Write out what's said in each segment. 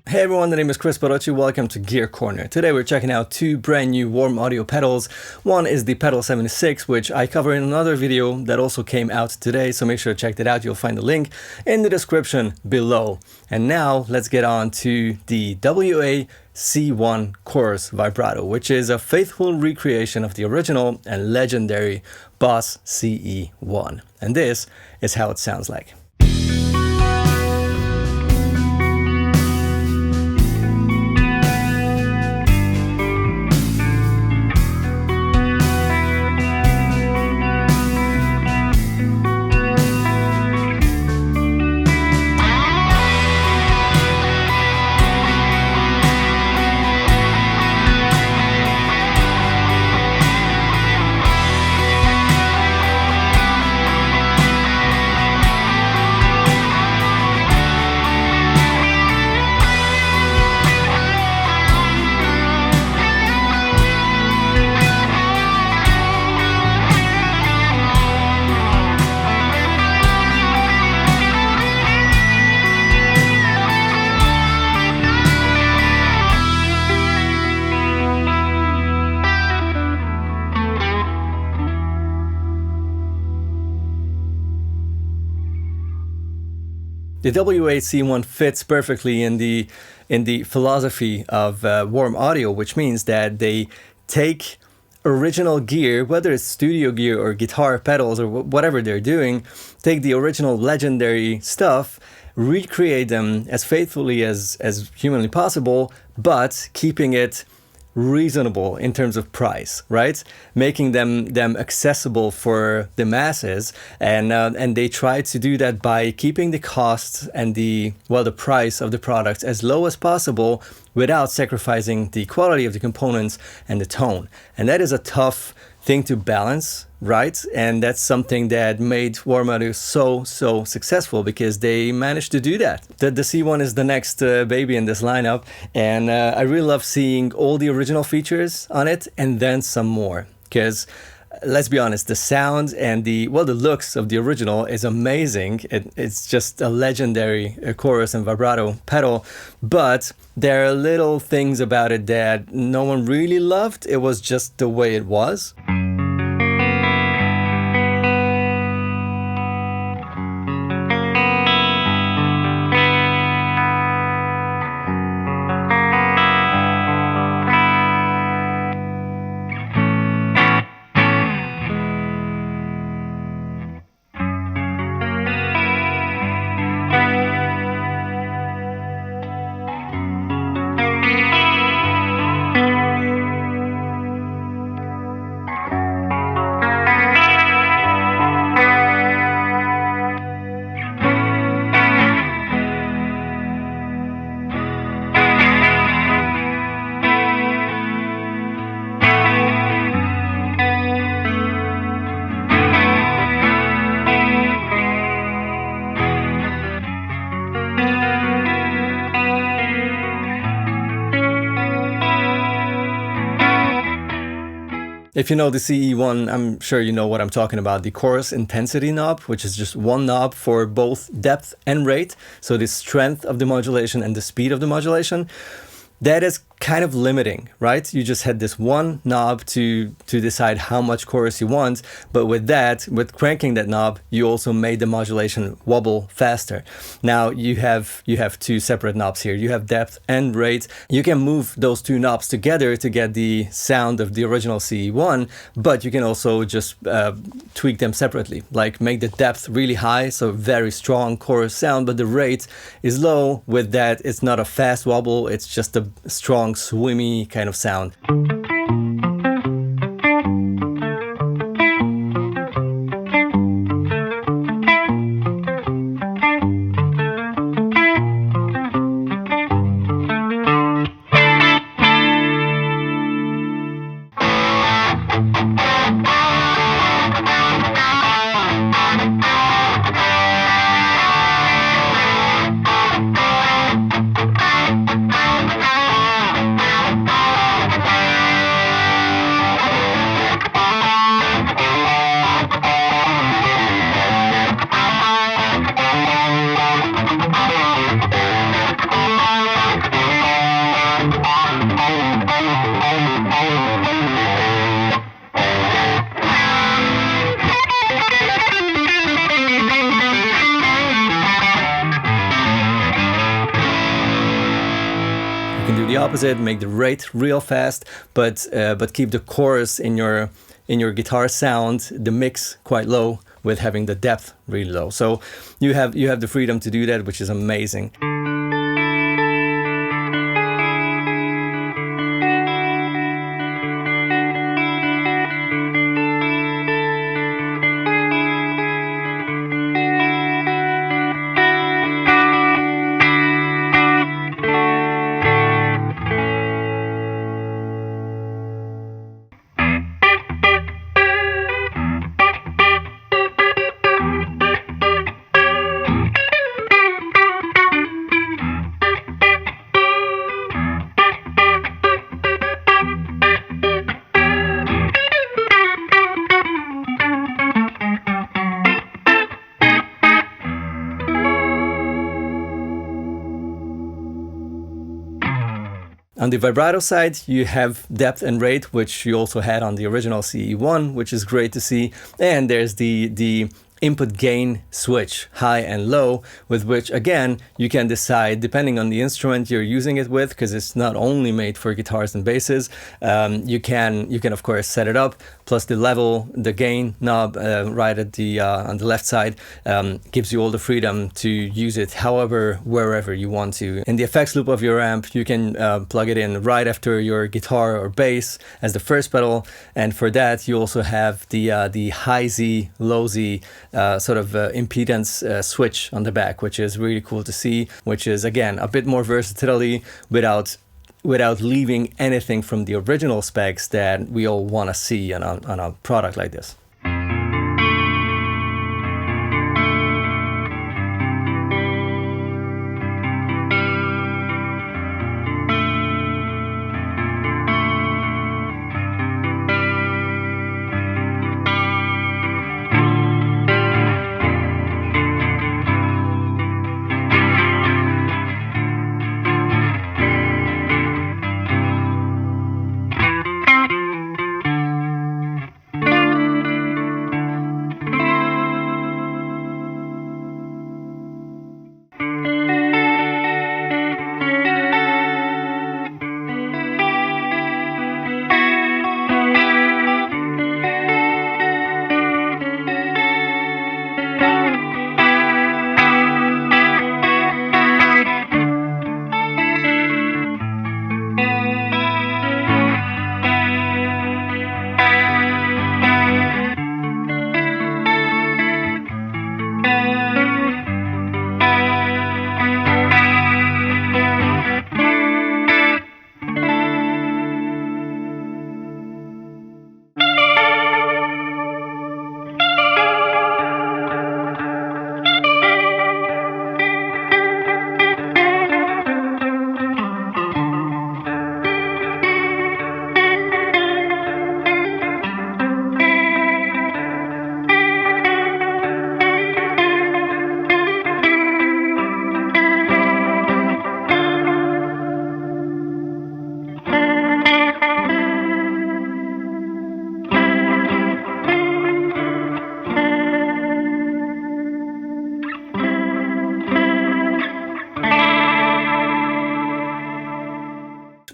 Hey everyone, the name is Kris Barocsi. Welcome to Gear Corner. Today we're checking out two brand new warm audio pedals. One is the Pedal 76, which I cover in another video that also came out today, so make sure to check that out. You'll find the link in the description below. And now let's get on to the WA-C1 Chorus Vibrato, which is a faithful recreation of the original and legendary Boss CE1. And this is how it sounds like. The WA-C1 fits perfectly in the philosophy of warm audio, which means that they take original gear, whether it's studio gear or guitar pedals or whatever they're doing, take the original legendary stuff, recreate them as faithfully as humanly possible, but keeping it reasonable in terms of price, right? Making them accessible for the masses, and they try to do that by keeping the costs and the price of the products as low as possible without sacrificing the quality of the components and the tone. And that is a tough thing to balance, right? And that's something that made warm audio so successful, because they managed to do that. The C1 is the next baby in this lineup, and I really love seeing all the original features on it and then some more, because let's be honest, the sound and the looks of the original is amazing. It's just a legendary chorus and vibrato pedal, but there are little things about it that no one really loved. It was just the way it was. If you know the CE1, I'm sure you know what I'm talking about. The chorus intensity knob, which is just one knob for both depth and rate. So the strength of the modulation and the speed of the modulation. That is kind of limiting, right? You just had this one knob to decide how much chorus you want, but with cranking that knob, you also made the modulation wobble faster. Now you have two separate knobs here. You have depth and rate. You can move those two knobs together to get the sound of the original CE1, but you can also just tweak them separately, like make the depth really high, so very strong chorus sound, but the rate is low. With that, it's not a fast wobble, it's just a strong swimmy kind of sound. the opposite, make the rate real fast, but keep the chorus in your guitar sound, the mix quite low, with having the depth really low. So you have the freedom to do that, which is amazing. On the vibrato side, you have depth and rate, which you also had on the original CE1, which is great to see. And there's the input gain switch, high and low, with which, again, you can decide, depending on the instrument you're using it with, because it's not only made for guitars and basses, you can of course set it up, plus the level, the gain knob right at the on the left side gives you all the freedom to use it however, wherever you want to. In the effects loop of your amp, you can plug it in right after your guitar or bass as the first pedal, and for that you also have the high Z, low Z sort of impedance switch on the back, which is really cool to see, which is again a bit more versatility without leaving anything from the original specs that we all want to see on a product like this.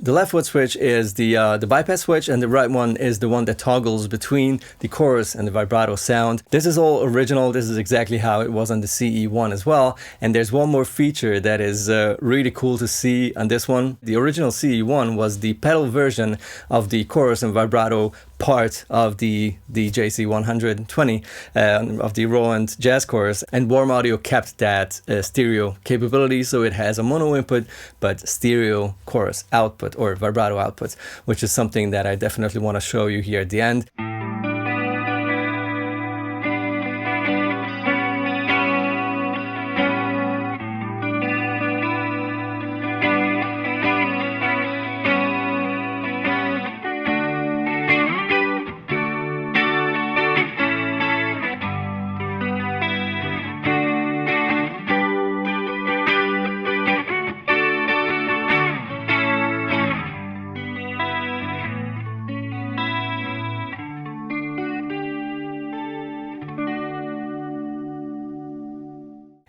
The left foot switch is the bypass switch, and the right one is the one that toggles between the chorus and the vibrato sound. This is all original. This is exactly how it was on the CE1 as well. And there's one more feature that is really cool to see on this one. The original CE1 was the pedal version of the chorus and vibrato part of the JC120 of the Roland Jazz Chorus, and Warm Audio kept that stereo capability, so it has a mono input but stereo chorus output or vibrato output, which is something that I definitely want to show you here at the end.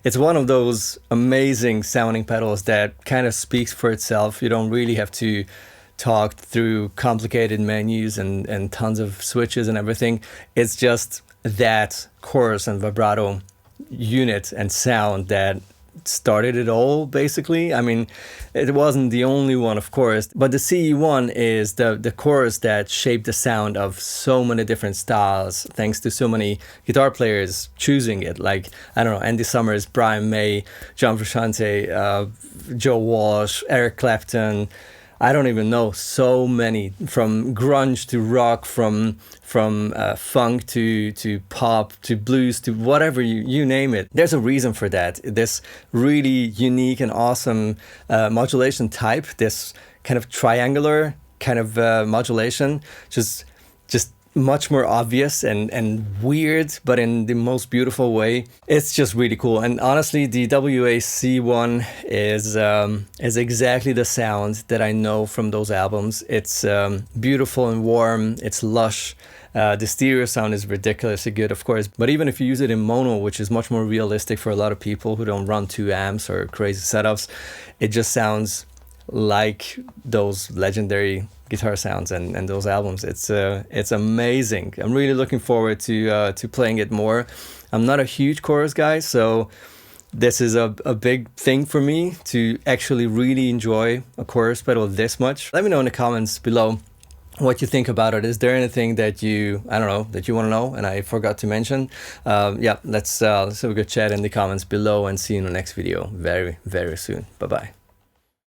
It's one of those amazing sounding pedals that kind of speaks for itself. You don't really have to talk through complicated menus and tons of switches and everything. It's just that chorus and vibrato unit and sound that started it all, basically. I mean, it wasn't the only one, of course, but the CE1 is the chorus that shaped the sound of so many different styles, thanks to so many guitar players choosing it. Like, I don't know, Andy Summers, Brian May, John Frusciante, Joe Walsh, Eric Clapton. I don't even know, so many, from grunge to rock, from funk to pop to blues to whatever, you name it. There's a reason for that. This really unique and awesome modulation type, this kind of triangular kind of modulation, just much more obvious and weird, but in the most beautiful way. It's just really cool. And honestly, the WA-C1 is exactly the sound that I know from those albums. It's beautiful and warm. It's lush. The stereo sound is ridiculously good, of course, but even if you use it in mono, which is much more realistic for a lot of people who don't run 2 amps or crazy setups, it just sounds like those legendary guitar sounds and those albums. It's amazing. I'm really looking forward to playing it more. I'm not a huge chorus guy, so this is a big thing for me to actually really enjoy a chorus pedal this much. Let me know in the comments below what you think about it. Is there anything that you want to know and I forgot to mention? Yeah, let's have a good chat in the comments below, and see you in the next video very, very soon. Bye bye.